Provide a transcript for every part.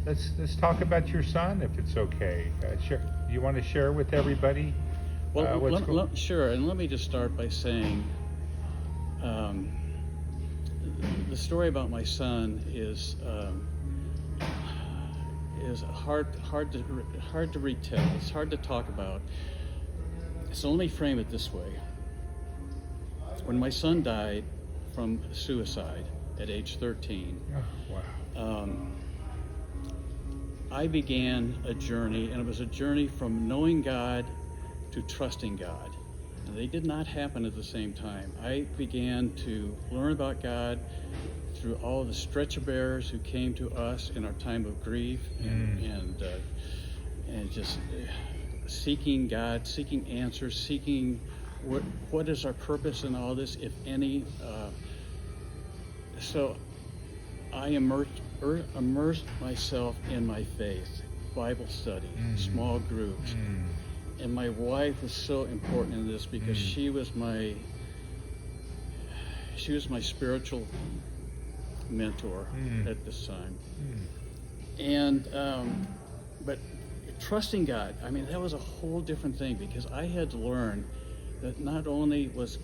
let's talk about your son, if it's okay. Share, you want to share with everybody? Well, What's sure, and let me just start by saying the story about my son is hard to retell. It's hard to talk about. So let me frame it this way. When my son died from suicide at age 13, Oh, wow. I began a journey, and it was a journey from knowing God to trusting God. And they did not happen at the same time. I began to learn about God through all the stretcher bearers who came to us in our time of grief, and just seeking God, seeking answers, seeking what is our purpose in all this, if any. So I immersed myself in my faith, Bible study, small groups. And my wife was so important in this because she was my spiritual mentor at this time. And but trusting God, I mean, that was a whole different thing, because I had to learn that not only was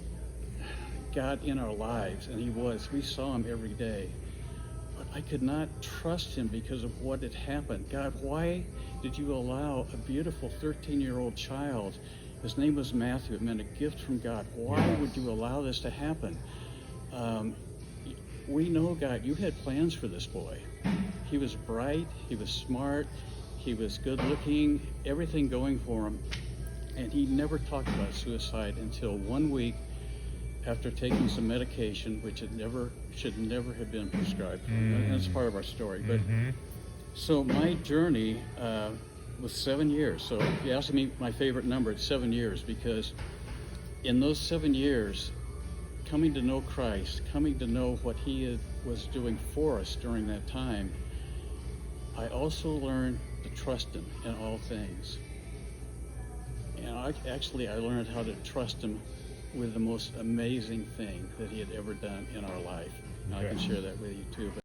God in our lives, and we saw him every day, but I could not trust him because of what had happened. God, why did you allow a beautiful 13-year-old child, his name was Matthew, it meant a gift from God, why would you allow this to happen? We know, God, you had plans for this boy. He was bright, he was smart, he was good looking, everything going for him, and he never talked about suicide until 1 week after taking some medication, which should never have been prescribed for him. And that's part of our story. But so my journey was 7 years. So if you ask me my favorite number, it's 7 years, because in those 7 years, coming to know Christ, coming to know what he was doing for us during that time, I also learned to trust him in all things. And I learned how to trust him with the most amazing thing that he had ever done in our life. And I can share that with you too.